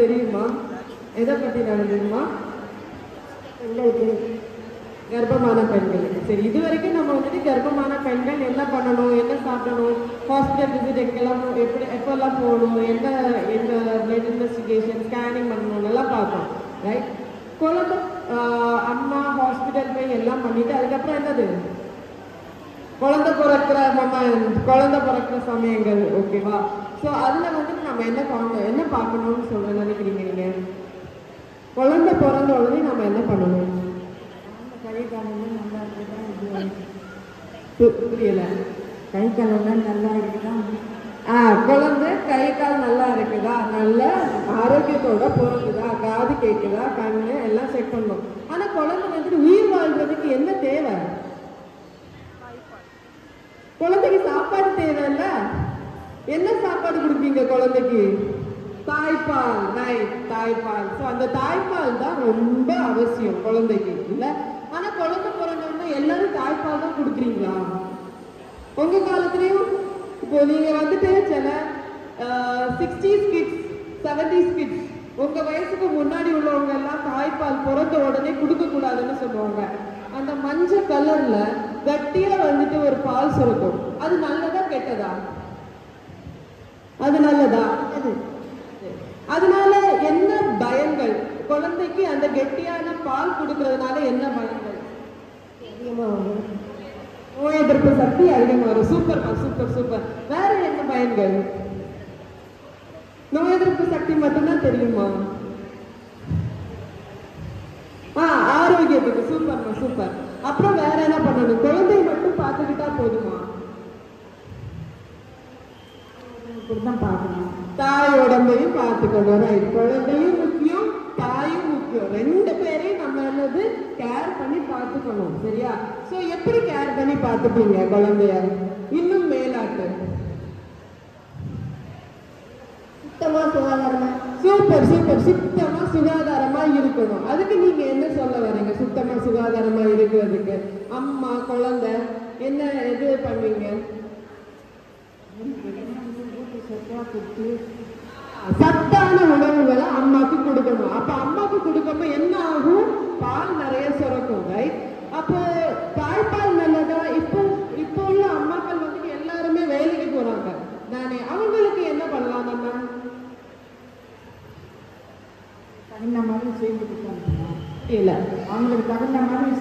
தெரியுமா? எதை பத்தி நடந்ததுமா? பெண்களுக்கு, கர்ப்பமான பெண்களுக்கு. சரி, இது வரைக்கும் நம்ம வந்துட்டு கர்ப்பமான பெண்கள் என்ன பண்ணணும், என்ன சாப்பிடணும், ஹாஸ்பிட்டல் விசிட் எங்கெல்லாம் எப்பெல்லாம் போகணும், என்ன பிளட் இன்வெஸ்டிகேஷன், ஸ்கேனிங் பண்ணணும் எல்லாம் பார்த்தோம். ரைட்? குழந்தை அம்மா ஹாஸ்பிட்டல் போய் எல்லாம் பண்ணிட்டு அதுக்கப்புறம் என்னது, குழந்தை பிறக்கிற சமயங்கள். ஓகேவா? ஸோ அதில் வந்துட்டு நம்ம என்ன பார்க்கணும்னு சொல்ல நினைக்கிறீங்க நீங்க? குழந்தை பிறந்த உடனே நம்ம என்ன பண்ணணும்? கை காலெல்லாம் நல்லா இருக்குதா? புரியல. கை காலெல்லாம் நல்லா இருக்குதா? குழந்தை கை கால் நல்லா இருக்குதா, நல்ல ஆரோக்கியத்தோட பிறகுதா, காது கேட்குதா, கண்ணு எல்லாம் செக் பண்ணணும். ஆனால் குழந்தை வந்துட்டு உயிர் வாழ்றதுக்கு என்ன தேவை? குழந்தைக்கு சாப்பாடு தேவையில்ல. என்ன சாப்பாடு கொடுப்பீங்க குழந்தைக்கு? தாய்ப்பால். ரைட், தாய்ப்பால். ஸோ அந்த தாய்ப்பால் தான் ரொம்ப அவசியம் குழந்தைக்கு, இல்லை? ஆனா குழந்தை பிறந்தோம்னா எல்லாரும் தாய்ப்பால் தான் கொடுக்குறீங்களா? உங்க காலத்துலயும் இப்போ நீங்க வந்துட்டு சில 60s கிட்ஸ் 70s கிட்ஸ் உங்க வயசுக்கு முன்னாடி உள்ளவங்க எல்லாம் தாய்ப்பால் பிறந்த உடனே கொடுக்க கூடாதுன்னு சொல்லுவாங்க. அந்த மஞ்சள் கலர்ல கட்டியா வந்துட்டு ஒரு பால் சுரக்கும். அது நல்லதா கெட்டதா? அது நல்லதா? அதனால என்ன பயன்கள்? குழந்தைக்கு அந்த கெட்டியான பால் கொடுக்கறதுனால என்ன பயன்கள்? நோய் எதிர்ப்பு சக்தி அதிகமா வரும். சூப்பர்மா, சூப்பர் சூப்பர். வேற என்ன பயன்கள்? நோய் எதிர்ப்பு சக்தி மட்டும்தான் தெரியுமா? ஆரோக்கியத்துக்கு. சூப்பர்மா, சூப்பர். அப்புறம் வேற என்ன பண்ணணும்? குழந்தையை மட்டும் பார்த்துக்கிட்டா போதுமா? இப்படிதான் பார்க்கணும். தாய் உடம்பையும் பார்த்துக்கணும். ரைட். குழந்தையும் முக்கியம், தாயும் முக்கியம். ரெண்டு பேரையும் நம்ம என்னது கேர் பண்ணி பார்த்துக்கணும். சரியா? ஸோ எப்படி கேர் பண்ணி பார்த்துப்பீங்க குழந்தைய? இன்னும் மேலாட்டு. சுத்தமா சுகாதாரமா. Super super. சுத்தமா சுகாதாரமா இருக்கணும். அதுக்கு நீங்க என்ன சொல்ல வரீங்க? சுத்தமா சுகாதாரமா இருக்கிறதுக்கு அம்மா குழந்தை என்ன எது பண்ணுவீங்க? சத்தான உணவுகளை அம்மாக்கு கொடுக்கணும். அப்ப அம்மாக்கு கொடுக்கும்போது என்ன ஆகும்? பால் நிறைய சுரக்கும். ரைட்? அப்போ தாய்ப்பால் நல்லதா? இப்போ உள்ள அம்மாக்கள் வந்துட்டு எல்லாருமே வேலைக்கு போறாங்க தானே, அவங்களுக்கு என்ன பண்ணலாம் நம்ம? தகுந்த மாதிரி செய்து கொடுக்கணும். இல்ல, அவங்களுக்கு தகுந்த மாதிரி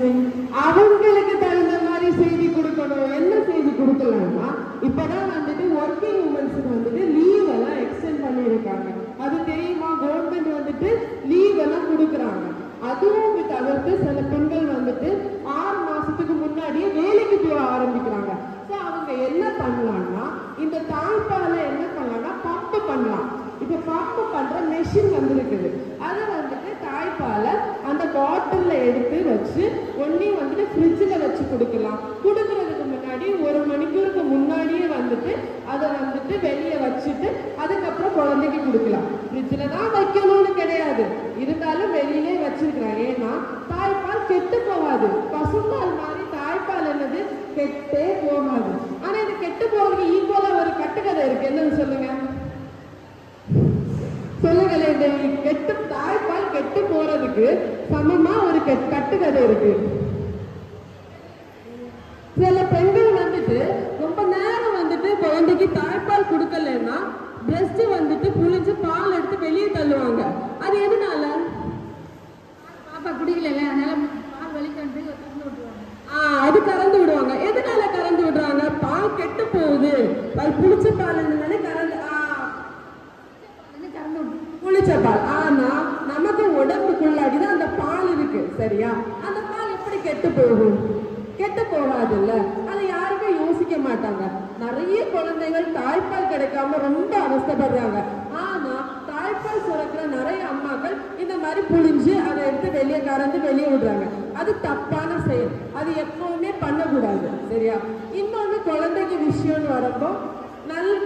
செய்து கொடுக்கணும். என்ன செய்தி கொடுக்கலாம்னா, இப்பதான் வந்துட்டு ஒர்க்கிங் உமன்ஸுக்கு வந்துட்டு லீவ் எல்லாம் எக்ஸ்டெண்ட் பண்ணியிருக்காங்க. அது தெரியுமா? கவர்மெண்ட் வந்துட்டு லீவ் எல்லாம் கொடுக்குறாங்க. அதுவும் தவிர்த்து சில பெண்கள் வந்துட்டு 6 மாசத்துக்கு முன்னாடியே வேலைக்கு போக ஆரம்பிக்கிறாங்க. ஸோ அவங்க என்ன பண்ணலாம்னா, இந்த தாய்ப்பாலை என்ன பண்ணலாம்னா பம்ப் பண்ணலாம். இப்போ பம்ப் பண்ற மெஷின் வந்துருக்குது. அதை வந்துட்டு தாய்ப்பாலை அந்த பாட்டில்ல எடுத்து வச்சு ஒன்னே வந்துட்டு ஃப்ரிட்ஜில் வச்சு கொடுக்கலாம். கொடுக்கறதுக்கு முன்னாடி 1 மணிக்கூருக்கு முன்னாடியே வந்துட்டு அதை வந்துட்டு வெளியே வச்சுட்டு அதுக்கப்புறம் குழந்தைக்கு கொடுக்கலாம். ஃப்ரிட்ஜில் தான் வைக்கணும்னு கிடையாது, இருந்தாலும் வெளியிலே வச்சிருக்கிறாங்க. ஏன்னா தாய்ப்பால் கெட்டு போகாது. பசும்பால் மாதிரி தாய்ப்பால் என்னது கெட்டே போகாது. ஆனா இது கெட்டு போகிறதுக்கு ஈக்குவலா ஒரு கட்டுக்கதை இருக்கு. என்னன்னு சொல்லுங்க சொல்லுங்களேன். இந்த தாய்ப்பால் கெட்டு போறதுக்கு சமமா ஒரு கட்டுக்கதை இருக்கு. சில பெண்கள் வந்துட்டு ரொம்ப நேரம் வந்துட்டு குழந்தைக்கு தாய்ப்பால் கொடுக்கலன்னா பிரஸ்ட் வந்துட்டு புளிஞ்சு பால் எடுத்து வெளியே தள்ளுவாங்க. அது எதனால? பாப்பா குடிக்கல, அதனால பால் வலிக்கண்டு விட்டுருவாங்க. அது கறந்து விடுவாங்க. எதனால கறந்து விடுறாங்க? பால் கெட்டு போகுது, புளிச்ச பால் புளிச்ச பால். ஆனா நமக்கு உடம்புக்குள்ளாடிதான் அந்த பால் இருக்கு. சரியா? அந்த பால் எப்படி கெட்டு போகும்? கெட்டு போகாதுல்ல. அதை யாருக்கும் யோசிக்க மாட்டாங்க. நிறைய குழந்தைகள் தாய்ப்பால் கிடைக்காம ரொம்ப அவஸ்தைப்படுறாங்க. ஆனா தாய்ப்பால் சுரக்கிற நிறைய அம்மாக்கள் இந்த மாதிரி புளிஞ்சு அதை எடுத்து வெளியே கறந்து வெளியே விடுறாங்க. அது தப்பான செயல். அது எப்பவுமே பண்ணக்கூடாது. சரியா? இன்னொன்னு, குழந்தைக்கு விஷயம்னு வரப்போ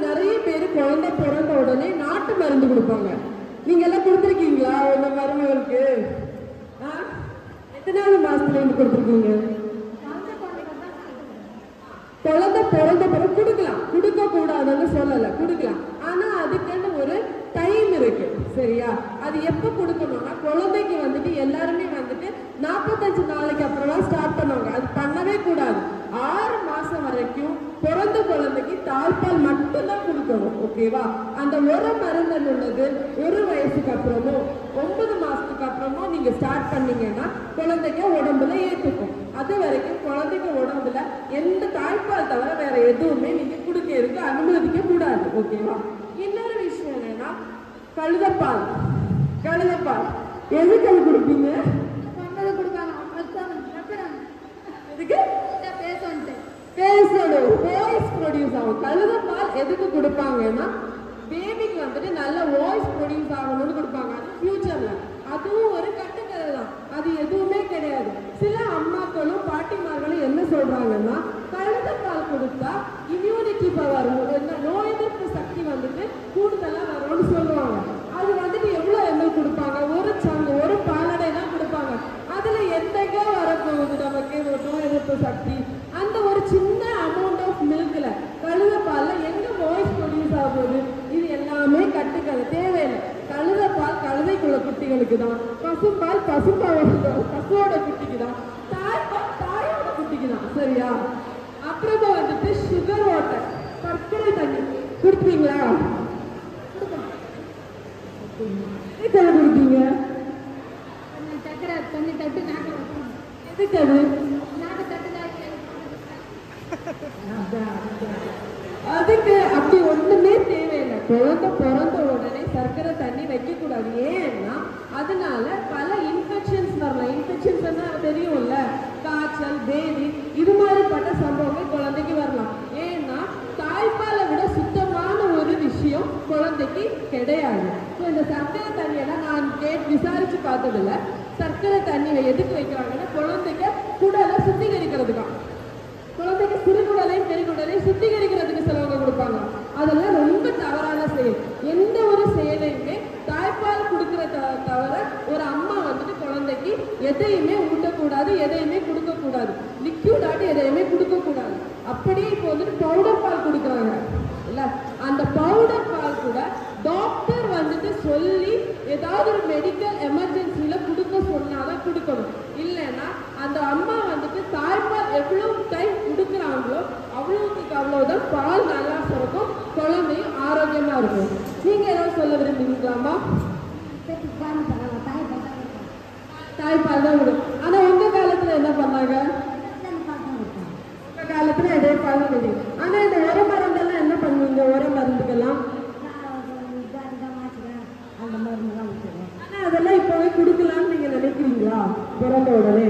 நிறைய பேர் குழந்தை பிறந்த உடனே நாட்டு மருந்து கொடுப்பாங்க. நீங்க எல்லாம் கொடுத்துருக்கீங்களா? உங்க மருமகளுக்கு எத்தனாவது மாசத்துல இருந்து கொடுத்துருக்கீங்க? குழந்தை பிறந்த பிறகு கொடுக்கலாம், கொடுக்க கூடாதுன்னு சொல்லல, கொடுக்கலாம். ஆனா அதுக்குன்னு ஒரு டைம் இருக்கு. சரியா? அது எப்போ கொடுக்கணும்னா குழந்தைக்கு வந்துட்டு எல்லாருமே வந்துட்டு 45 நாளைக்கு அப்புறமா ஸ்டார்ட் பண்ணுவாங்க. அது பண்ணவே கூடாது. 6 மாசம் வரைக்கும் பிறந்த குழந்தைக்கு தாய்ப்பால் மட்டும்தான் கொடுக்கணும். ஓகேவா? அந்த ஒரு மருந்தல் உள்ளது 1 வயசுக்கு அப்புறமோ 9 மாசத்துக்கு அப்புறமோ நீங்க ஸ்டார்ட் பண்ணீங்கன்னா குழந்தைக்கு உடம்புல ஏத்துக்கும். அது வரைக்கும் குழந்தைக்கு உடம்புல எந்த தாய்ப்பால் தவிர வேற எதுவுமே நீங்க கொடுக்க அனுமதிக்க கூடாது. ஓகேவா? இன்னொரு விஷயம் என்னன்னா கழுதப்பால். கழுதப்பால் எதுக்கு அது கொடுப்பீங்க? சொன்னது கொடுப்பாங்க. எதுக்கு? பேசணும். வாய்ஸ் ப்ரொடியூஸ் ஆகும். கழுதப்பால் எதுக்கு கொடுப்பாங்கன்னா பேபிக்கு வந்துட்டு நல்ல வாய்ஸ் ப்ரொடியூஸ் ஆகணும்னு கொடுப்பாங்க. அது ஃபியூச்சர்ல அதுவும் ஒரு கட்டுக்கதை தான். அது எதுவுமே கிடையாது. சில அம்மாக்களும் பாட்டிமார்களும் என்ன சொல்றாங்கன்னா கழுதப்பால் கொடுத்தா இம்யூனிட்டி பவர், நோய் எதிர்ப்பு சக்தி வந்துட்டு கூடுதலா வரும்னு சொல்லுவாங்க. அது வந்துட்டு எவ்வளவு எம்எல் கொடுப்பாங்க? ஒரு பாலடை தான் கொடுப்பாங்க. அதுல எந்தங்க வரப்போகுது நமக்கு நோய் எதிர்ப்பு சக்தி? அந்த ஒரு சின்ன அமௌண்ட் ஆஃப் மில்க்ல கழுதப்பால்ல எங்க வாய்ஸ் ப்ரொடியூஸ் ஆகுது? இது எல்லாமே கட்டுக்கதை, தேவையில்லை. கழுதப்பால் கழுதைக்குள்ள குட்டிகளுக்கு தான், பசும்பால் பசுவோட குட்டிக்கு தான், தாய்ப்பால் தாயோட குட்டிக்கு தான். சரியா? அப்புறமா வந்துட்டு சுகர் வாட்டர், சர்க்கரை தண்ணி குடுப்பீங்களா? கொடுப்பீங்க சக்கரை தண்ணி தட்டு நாக்கு எதுக்கு? அது நாக்கு தட்டு அதுக்கு அப்படி ஒண்ணுமே தேவையில்லை. குழந்தை பிறந்த உடனே சர்க்கரை தண்ணி வைக்க கூடாது. ஏன்னா அதனால பல இன்ஃபெக்ஷன்ஸ் வரலாம். இன்ஃபெக்ஷன்ஸ் தெரியும்ல, காய்ச்சல், பேதி, இது மாதிரிப்பட்ட சம்பவங்கள் குழந்தைக்கு வரலாம். ஏன்னா தாய்ப்பாலை விட சுத்தமான ஒரு விஷயம் குழந்தைக்கு கிடையாது. ஸோ இந்த சர்க்கரை தண்ணியெல்லாம் நான் விசாரிச்சு பார்த்ததில்ல. சர்க்கரை தண்ணி எதுக்கு வைக்கிறாங்கன்னா குழந்தைக்கு குடலை சுத்திகரிக்கிறதுக்காக, குழந்தைக்கு சிறுகுடலையும் பெருகுடலையும் சுத்திகரிக்கிறதுக்கு சிலவங்க கொடுப்பாங்க. அதெல்லாம் ரொம்ப தவறான செயல். எந்த ஒரு செயலையுமே தாய்ப்பால் கொடுக்கிற தவிர ஒரு அம்மா வந்துட்டு குழந்தைக்கு எதையுமே ஊட்டக்கூடாது, எதையுமே கொடுக்கக்கூடாது. லிக்யூட் ஆட்டி எதையுமே கொடுக்கக்கூடாது. அப்படியே இப்போ வந்துட்டு பவுடர் பால் கொடுக்குறாங்க இல்ல, அந்த பவுடர் பால் கூட டாக்டர் வந்துட்டு சொல்லி ஏதாவது ஒரு மெடிக்கல் எமர்ஜென்சியில கொடுக்க சொன்னாதான் கொடுக்கணும். இல்லைன்னா அந்த அம்மா வந்துட்டு தாய்ப்பால் எவ்வளவு டைம் கொடுக்குறாங்களோ அவ்வளவுக்கு அவ்வளவுதான் பால் நல்லா சுரக்கும், குழந்தையும் ஆரோக்கியமா இருக்கும். நீங்க ஏதாவது சொல்ல விரும்புறீங்களாமா? தாய்ப்பால் தான் விடும். ஆனா உங்க காலத்துல என்ன பண்ணாங்க? உங்க காலத்துல இதே பால் தான் விடும். ஆனா இந்த உர மருந்தெல்லாம் என்ன பண்ணுவீங்க? உர மருந்துக்கெல்லாம் ஆனா அதெல்லாம் இப்பவே கொடுக்கலாம்னு நீங்க நினைக்கிறீங்களா? பிறந்த உடனே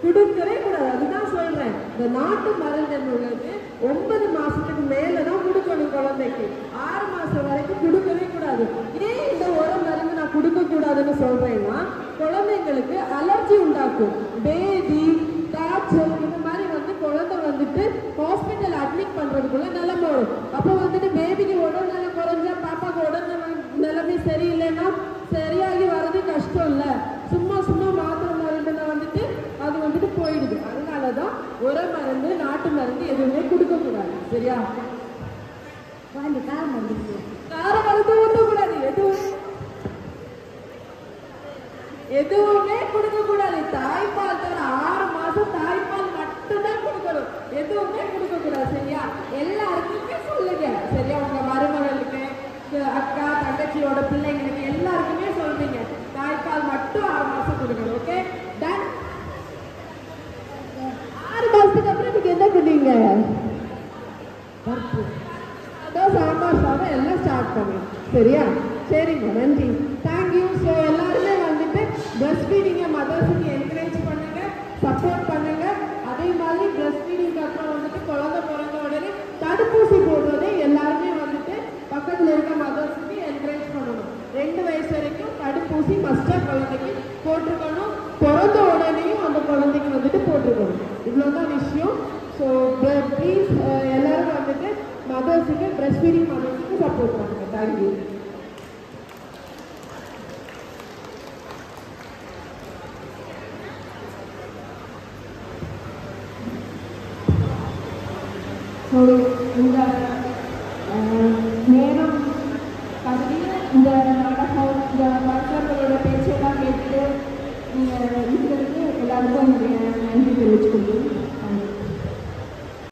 கொடுக்கவே கூடாது. அதுதான் சொல்றேன். இந்த நாட்டு மருந்து உள்ளது 9 மாசத்துக்கு மேலதான் கொடுக்கணும் குழந்தைக்கு. 6 மாசம் வரைக்கும் கொடுக்கவே கூடாது. ஏன் இந்த ஒரு மருந்து நான் கொடுக்க கூடாதுன்னு சொல்றேன்னா குழந்தைங்களுக்கு அலர்ஜி உண்டாக்கும். பேதி, காய்ச்சல், இந்த மாதிரி வந்து குழந்தை வந்துட்டு ஹாஸ்பிட்டல் அட்மிட் பண்றதுக்குள்ள நிலைமை வரும். அப்போ வந்துட்டு பேபிக்கு உடல்நலம் குறைஞ்சா பாப்பாக்கு உடல்நலம் நிலைமை சரியில்லைன்னா சரியாகி வர்றது கஷ்டம் இல்ல. சும்மா மாத்திரை மருந்துல வந்துட்டு அது வந்துட்டு போயிடுது. அதனாலதான் உர மருந்து, நாட்டு மருந்து எதுவுமே கொடுக்க கூடாது. சரியா? கார மருந்து ஊற்றக்கூடாது. எதுவுமே கொடுக்க கூடாது. தாய்ப்பால் தவிர 6 மாசம் தாய்ப்பால் மட்டும்தான் கொடுக்கணும். எதுவுமே கொடுக்க கூடாது. சரியா? எல்லாருக்குமே சொல்லுங்க. சரியா? உங்க மருமகளுக்கு, அக்கா, தங்கச்சியோட பிள்ளைங்களுக்கு எல்லாருக்குமே சொல்றீங்க தாய்ப்பால் மட்டும் 6 மாசம் கொடுக்கணும். Okay, ton. 6 மாசத்துக்கு அப்புறம் நீங்க என்ன பண்ணீங்க? அதான் சாம்பார் சாதம் எல்லாம் ஸ்டார்ட் பண்ணுங்க. சரியா? சரிங்க, நன்றி, தேங்க்யூ. ஸோ எல்லாருமே வந்துட்டு பிரஸ்ட் ஃபீடிங்கை மதர்ஸுக்கு என்கரேஜ் பண்ணுங்க, சப்போர்ட் பண்ணுங்க. அதே மாதிரி பிரஸ்ட் ஃபீடிங்க்கு அப்புறம் வந்துட்டு குழந்தை பிறந்த உடனே தடுப்பூசி போடுறதே எல்லாருமே வந்துட்டு பக்கத்தில் இருக்க மதர்ஸுக்கு என்கரேஜ் பண்ணணும். 2 வயசு வரைக்கும் தடுப்பூசி மஸ்டா குழந்தைக்கு போட்டிருக்கணும். பிறந்த உடனேயும் அந்த குழந்தைக்கு வந்துட்டு போட்டிருக்கணும். இவ்வளோதான் விஷயம். ஸோ ப்ளீஸ் எல்லாரும் வந்துட்டு மதர்ஸுக்கு, பிரஸ்ட் ஃபீடிங் மதர்ஸுக்கு சப்போர்ட் பண்ணுங்க. தேங்க்யூ. ஸோ இந்த நேரம் நீங்கள் இருக்கிறதுக்கு எல்லாருக்கும் என்னுடைய